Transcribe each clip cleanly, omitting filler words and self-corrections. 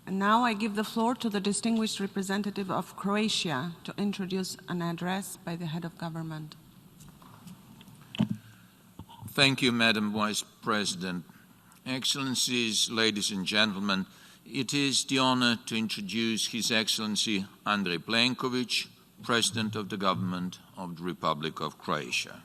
And now I give the floor to the distinguished representative of Croatia to introduce an address by the head of government. Thank you, Madam Vice President. Excellencies, ladies and gentlemen, it is the honor to introduce His Excellency Andrej Plenković, President of the Government of the Republic of Croatia.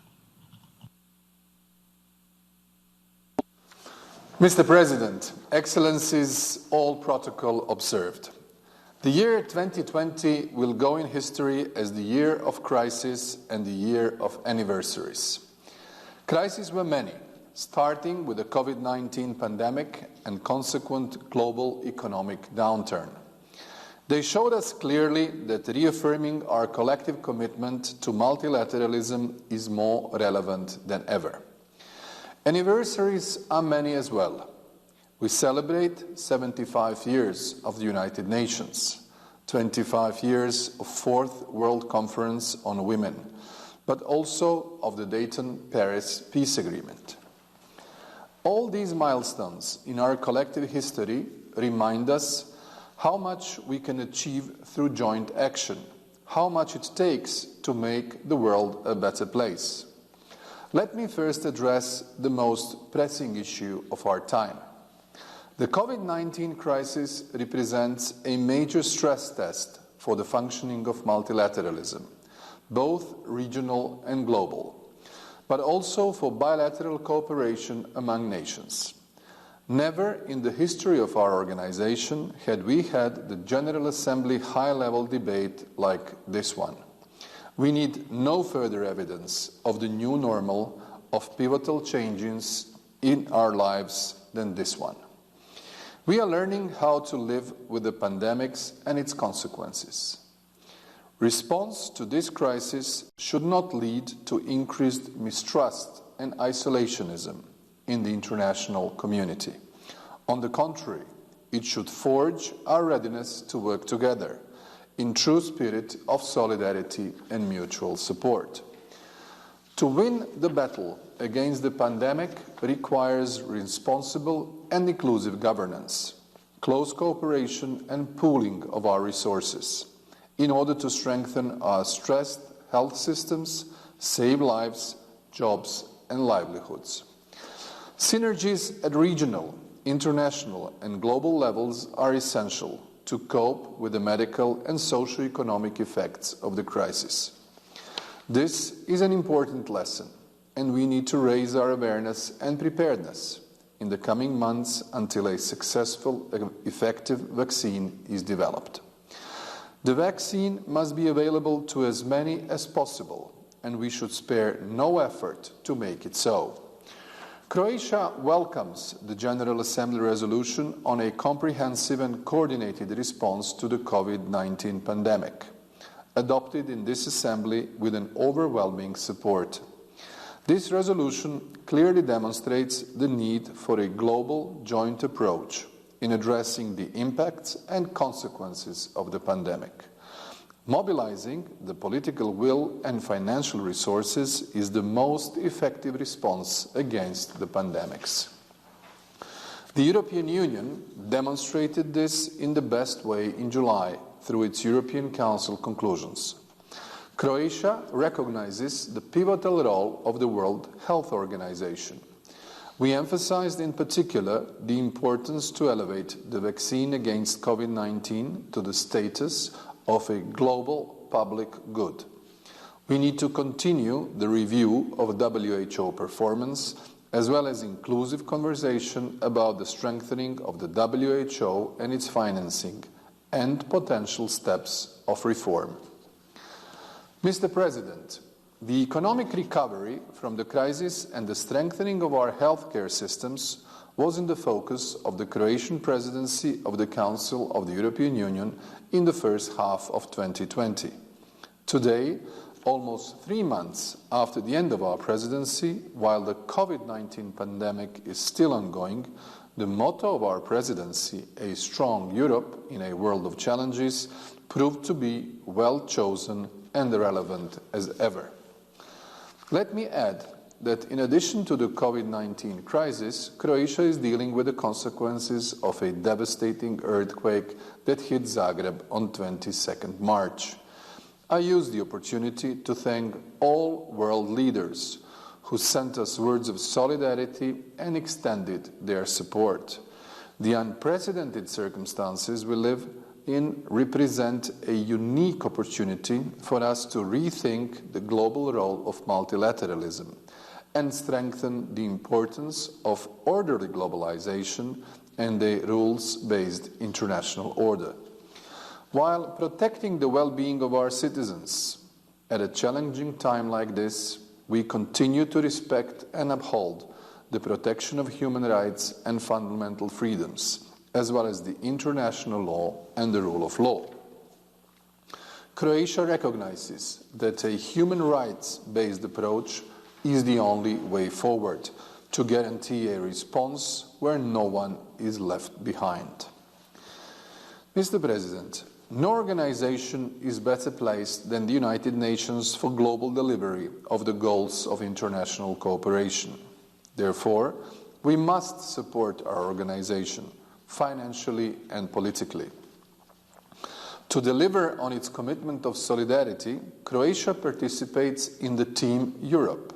Mr. President, Excellencies, all protocol observed. The year 2020 will go in history as the year of crisis and the year of anniversaries. Crises were many, starting with the COVID-19 pandemic and consequent global economic downturn. They showed us clearly that reaffirming our collective commitment to multilateralism is more relevant than ever. Anniversaries are many as well. We celebrate 75 years of the United Nations, 25 years of Fourth World Conference on Women, but also of the Dayton-Paris Peace Agreement. All these milestones in our collective history remind us how much we can achieve through joint action, how much it takes to make the world a better place. Let me first address the most pressing issue of our time. The COVID-19 crisis represents a major stress test for the functioning of multilateralism, both regional and global, but also for bilateral cooperation among nations. Never in the history of our organization had we had the General Assembly high-level debate like this one. We need no further evidence of the new normal, of pivotal changes in our lives than this one. We are learning how to live with the pandemics and its consequences. Response to this crisis should not lead to increased mistrust and isolationism in the international community. On the contrary, it should forge our readiness to work together in true spirit of solidarity and mutual support. To win the battle against the pandemic requires responsible and inclusive governance, close cooperation and pooling of our resources in order to strengthen our stressed health systems, save lives, jobs and livelihoods. Synergies at regional, international and global levels are essential to cope with the medical and socio-economic effects of the crisis. This is an important lesson, and we need to raise our awareness and preparedness in the coming months until a successful, effective vaccine is developed. The vaccine must be available to as many as possible, and we should spare no effort to make it so. Croatia welcomes the General Assembly resolution on a comprehensive and coordinated response to the COVID-19 pandemic, adopted in this Assembly with an overwhelming support. This resolution clearly demonstrates the need for a global joint approach in addressing the impacts and consequences of the pandemic. Mobilizing the political will and financial resources is the most effective response against the pandemics. The European Union demonstrated this in the best way in July through its European Council conclusions. Croatia recognizes the pivotal role of the World Health Organization. We emphasized in particular the importance to elevate the vaccine against COVID-19 to the status of a global public good. We need to continue the review of WHO performance as well as inclusive conversation about the strengthening of the WHO and its financing and potential steps of reform. Mr. President, the economic recovery from the crisis and the strengthening of our healthcare systems was in the focus of the Croatian presidency of the Council of the European Union in the first half of 2020. Today, almost 3 months after the end of our presidency, while the COVID-19 pandemic is still ongoing, the motto of our presidency, a strong Europe in a world of challenges, proved to be well chosen and relevant as ever. Let me add that in addition to the COVID-19 crisis, Croatia is dealing with the consequences of a devastating earthquake that hit Zagreb on 22nd March. I use the opportunity to thank all world leaders who sent us words of solidarity and extended their support. The unprecedented circumstances we live in represent a unique opportunity for us to rethink the global role of multilateralism and strengthen the importance of orderly globalization and a rules-based international order. While protecting the well-being of our citizens at a challenging time like this, we continue to respect and uphold the protection of human rights and fundamental freedoms, as well as the international law and the rule of law. Croatia recognizes that a human rights-based approach is the only way forward to guarantee a response where no one is left behind. Mr. President, no organization is better placed than the United Nations for global delivery of the goals of international cooperation. Therefore, we must support our organization financially and politically. To deliver on its commitment of solidarity, Croatia participates in the Team Europe,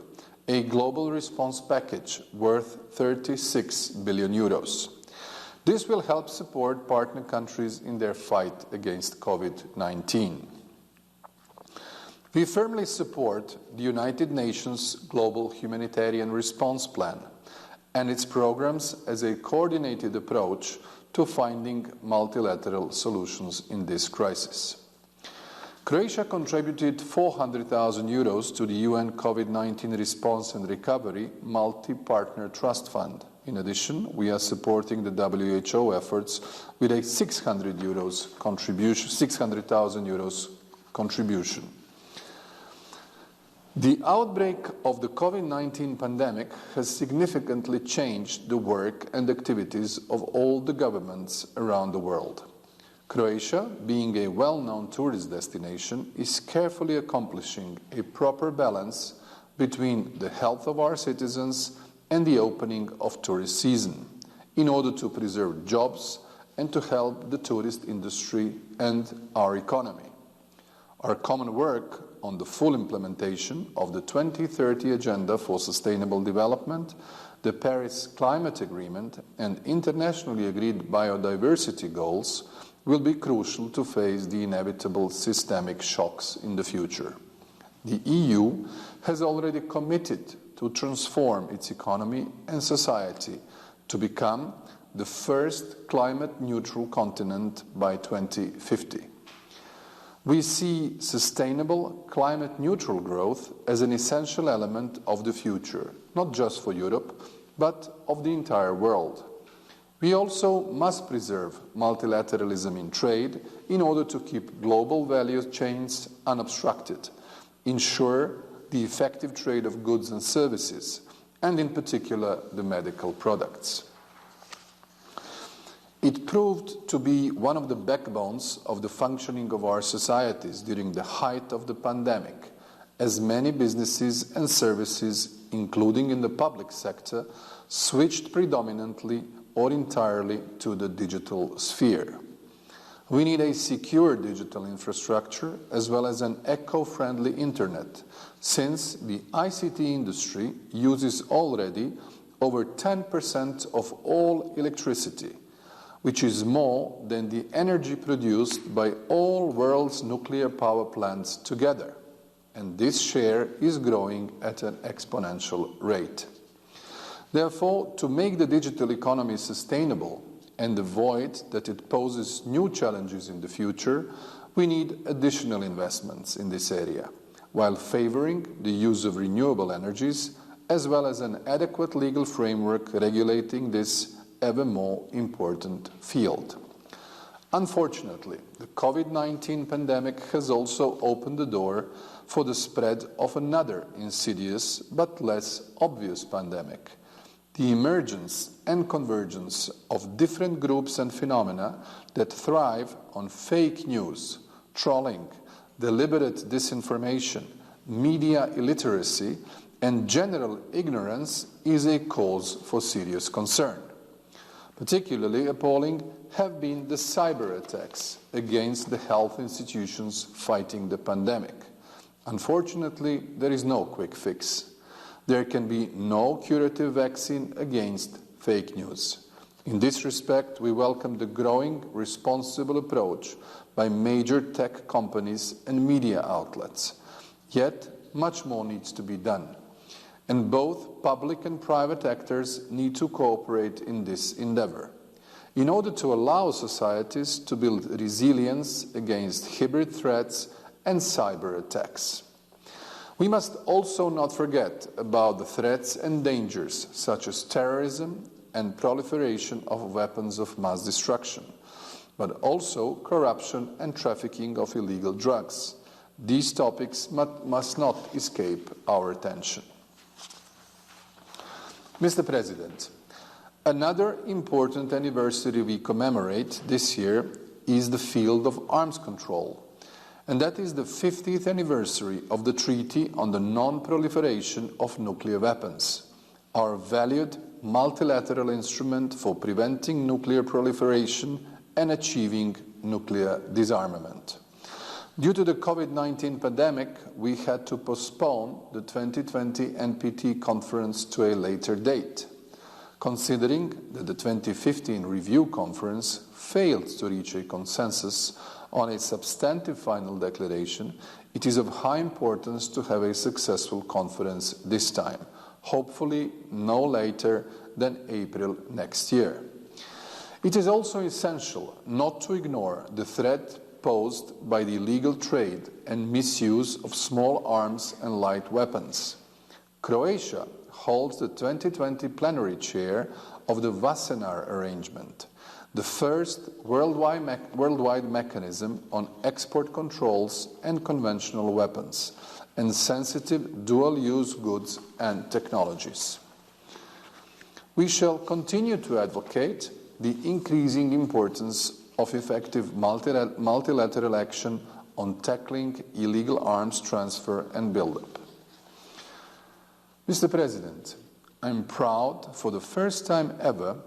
a global response package worth 36 billion euros. This will help support partner countries in their fight against COVID-19. We firmly support the United Nations Global Humanitarian Response Plan and its programs as a coordinated approach to finding multilateral solutions in this crisis. Croatia contributed 400,000 euros to the UN COVID-19 Response and Recovery Multi-Partner Trust Fund. In addition, we are supporting the WHO efforts with a 600,000 euros contribution. The outbreak of the COVID-19 pandemic has significantly changed the work and activities of all the governments around the world. Croatia, being a well-known tourist destination, is carefully accomplishing a proper balance between the health of our citizens and the opening of tourist season in order to preserve jobs and to help the tourist industry and our economy. Our common work on the full implementation of the 2030 Agenda for Sustainable Development, the Paris Climate Agreement, and internationally agreed biodiversity goals will be crucial to face the inevitable systemic shocks in the future. The EU has already committed to transform its economy and society to become the first climate-neutral continent by 2050. We see sustainable climate-neutral growth as an essential element of the future, not just for Europe, but of the entire world. We also must preserve multilateralism in trade in order to keep global value chains unobstructed, ensure the effective trade of goods and services, and in particular the medical products. It proved to be one of the backbones of the functioning of our societies during the height of the pandemic, as many businesses and services, including in the public sector, switched predominantly or entirely to the digital sphere. We need a secure digital infrastructure as well as an eco-friendly internet, since the ICT industry uses already over 10% of all electricity, which is more than the energy produced by all world's nuclear power plants together, and this share is growing at an exponential rate. Therefore, to make the digital economy sustainable and avoid that it poses new challenges in the future, we need additional investments in this area, while favoring the use of renewable energies, as well as an adequate legal framework regulating this ever more important field. Unfortunately, the COVID-19 pandemic has also opened the door for the spread of another insidious but less obvious pandemic: the emergence and convergence of different groups and phenomena that thrive on fake news, trolling, deliberate disinformation, media illiteracy, and general ignorance is a cause for serious concern. Particularly appalling have been the cyber attacks against the health institutions fighting the pandemic. Unfortunately, there is no quick fix. There can be no curative vaccine against fake news. In this respect, we welcome the growing responsible approach by major tech companies and media outlets. Yet, much more needs to be done. And both public and private actors need to cooperate in this endeavor in order to allow societies to build resilience against hybrid threats and cyber attacks. We must also not forget about the threats and dangers such as terrorism and proliferation of weapons of mass destruction, but also corruption and trafficking of illegal drugs. These topics must not escape our attention. Mr. President, another important anniversary we commemorate this year is the field of arms control, and that is the 50th anniversary of the Treaty on the Non-Proliferation of Nuclear Weapons, our valued multilateral instrument for preventing nuclear proliferation and achieving nuclear disarmament. Due to the COVID-19 pandemic, we had to postpone the 2020 NPT conference to a later date. Considering that the 2015 review conference failed to reach a consensus on a substantive final declaration, it is of high importance to have a successful conference this time, hopefully no later than April next year. It is also essential not to ignore the threat posed by the illegal trade and misuse of small arms and light weapons. Croatia holds the 2020 plenary chair of the Wassenaar Arrangement, the first worldwide mechanism on export controls and conventional weapons and sensitive dual-use goods and technologies. We shall continue to advocate the increasing importance of effective multilateral action on tackling illegal arms transfer and buildup. Mr. President, I'm proud for the first time ever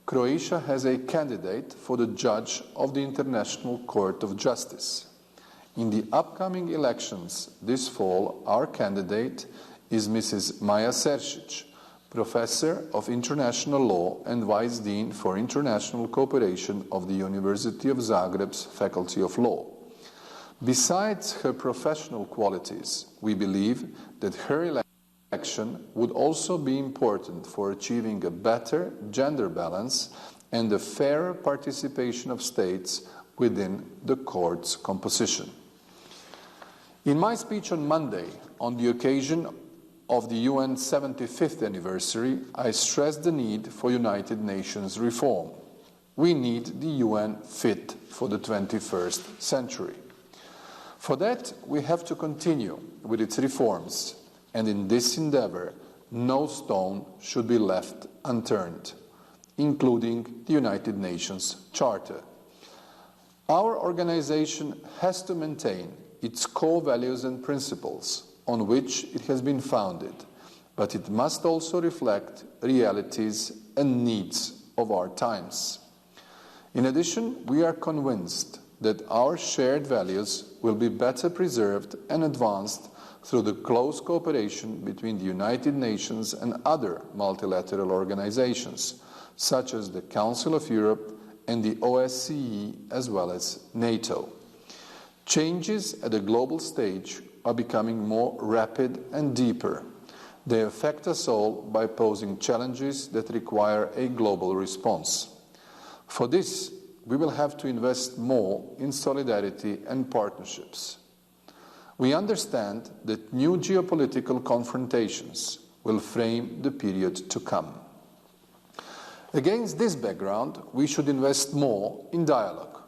Croatia has a candidate for the judge of the International Court of Justice. In the upcoming elections this fall, our candidate is Mrs. Maja Seršić, Professor of International Law and Vice Dean for International Cooperation of the University of Zagreb's Faculty of Law. Besides her professional qualities, we believe that her election would also be important for achieving a better gender balance and a fairer participation of states within the court's composition. In my speech on Monday, on the occasion of the UN 75th anniversary, I stressed the need for United Nations reform. We need the UN fit for the 21st century. For that, we have to continue with its reforms, and in this endeavor, no stone should be left unturned, including the United Nations Charter. Our organization has to maintain its core values and principles on which it has been founded, but it must also reflect realities and needs of our times. In addition, we are convinced that our shared values will be better preserved and advanced through the close cooperation between the United Nations and other multilateral organizations, such as the Council of Europe and the OSCE, as well as NATO. Changes at the global stage are becoming more rapid and deeper. They affect us all by posing challenges that require a global response. For this, we will have to invest more in solidarity and partnerships. We understand that new geopolitical confrontations will frame the period to come. Against this background, we should invest more in dialogue,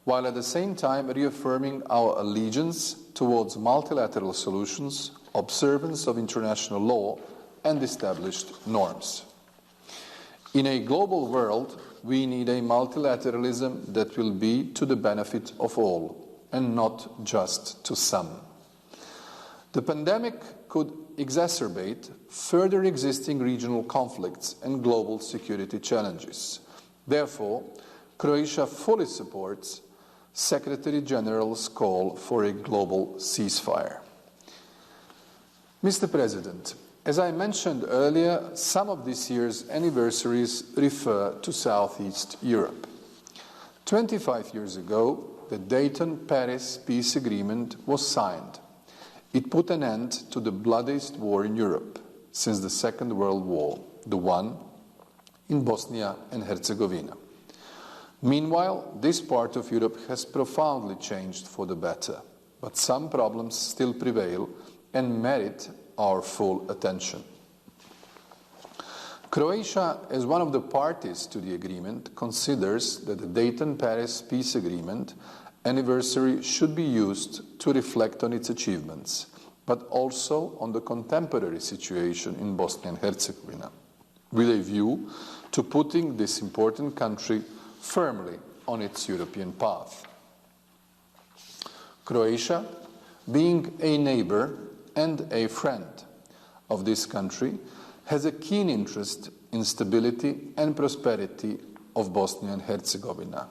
while at the same time reaffirming our allegiance towards multilateral solutions, observance of international law, and established norms. In a global world, we need a multilateralism that will be to the benefit of all, and not just to some. The pandemic could exacerbate further existing regional conflicts and global security challenges. Therefore, Croatia fully supports Secretary General's call for a global ceasefire. Mr. President, as I mentioned earlier, some of this year's anniversaries refer to Southeast Europe. 25 years ago, the Dayton-Paris peace agreement was signed. It put an end to the bloodiest war in Europe since the Second World War, the one in Bosnia and Herzegovina. Meanwhile, this part of Europe has profoundly changed for the better, but some problems still prevail and merit our full attention. Croatia, as one of the parties to the agreement, considers that the Dayton-Paris peace agreement anniversary should be used to reflect on its achievements, but also on the contemporary situation in Bosnia and Herzegovina, with a view to putting this important country firmly on its European path. Croatia, being a neighbor and a friend of this country, has a keen interest in stability and prosperity of Bosnia and Herzegovina,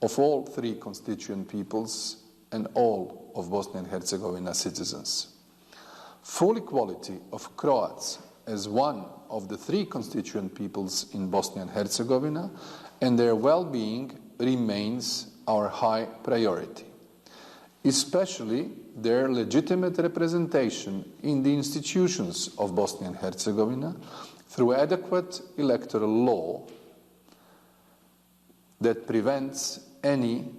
of all three constituent peoples and all of Bosnia and Herzegovina citizens. Full equality of Croats as one of the three constituent peoples in Bosnia and Herzegovina and their well-being remains our high priority, especially their legitimate representation in the institutions of Bosnia and Herzegovina through adequate electoral law that prevents any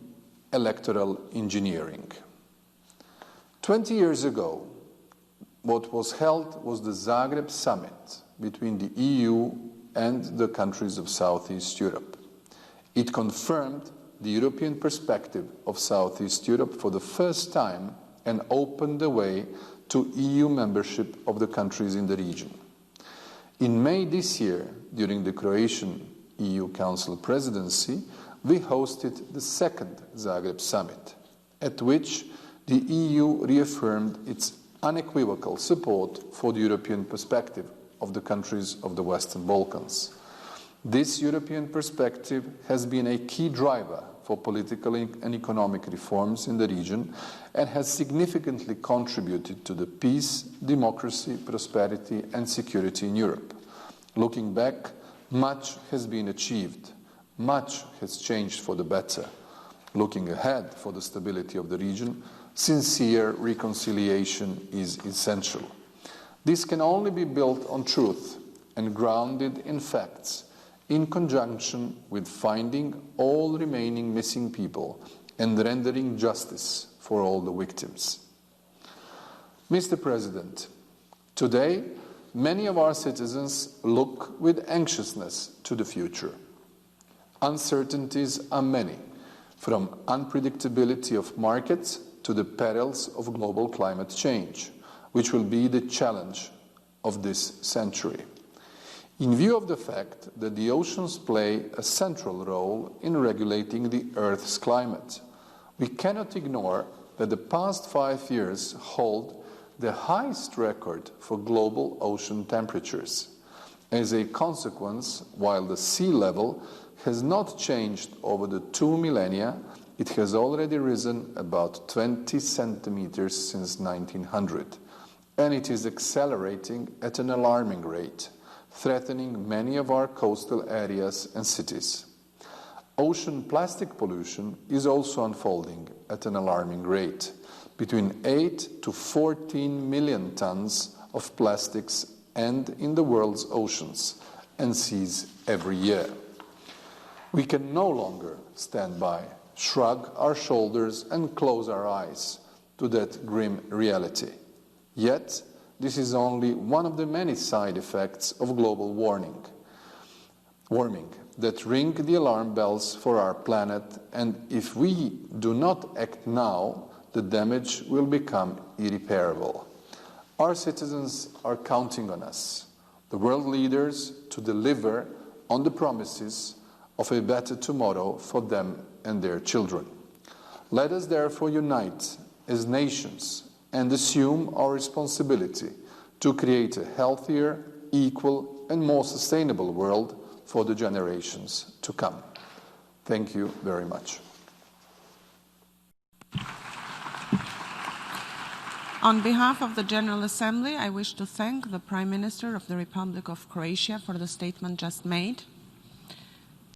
electoral engineering. 20 years ago, what was held was the Zagreb summit between the EU and the countries of Southeast Europe. It confirmed the European perspective of Southeast Europe for the first time and opened the way to EU membership of the countries in the region. In May this year, during the Croatian EU Council presidency, we hosted the second Zagreb summit, at which the EU reaffirmed its unequivocal support for the European perspective of the countries of the Western Balkans. This European perspective has been a key driver for political and economic reforms in the region and has significantly contributed to the peace, democracy, prosperity and security in Europe. Looking back, much has been achieved. Much has changed for the better. Looking ahead for the stability of the region, sincere reconciliation is essential. This can only be built on truth and grounded in facts, in conjunction with finding all remaining missing people and rendering justice for all the victims. Mr. President, today many of our citizens look with anxiousness to the future. Uncertainties are many, from unpredictability of markets to the perils of global climate change, which will be the challenge of this century. In view of the fact that the oceans play a central role in regulating the Earth's climate, we cannot ignore that the past 5 years hold the highest record for global ocean temperatures. As a consequence, while the sea level has not changed over the 2 millennia, it has already risen about 20 centimeters since 1900, and it is accelerating at an alarming rate, threatening many of our coastal areas and cities. Ocean plastic pollution is also unfolding at an alarming rate. Between 8 to 14 million tons of plastics end in the world's oceans and seas every year. We can no longer stand by, shrug our shoulders and close our eyes to that grim reality. Yet, this is only one of the many side effects of global warming that ring the alarm bells for our planet, and if we do not act now, the damage will become irreparable. Our citizens are counting on us, the world leaders, to deliver on the promises of a better tomorrow for them and their children. Let us therefore unite as nations and assume our responsibility to create a healthier, equal, and more sustainable world for the generations to come. Thank you very much. On behalf of the General Assembly, I wish to thank the Prime Minister of the Republic of Croatia for the statement just made.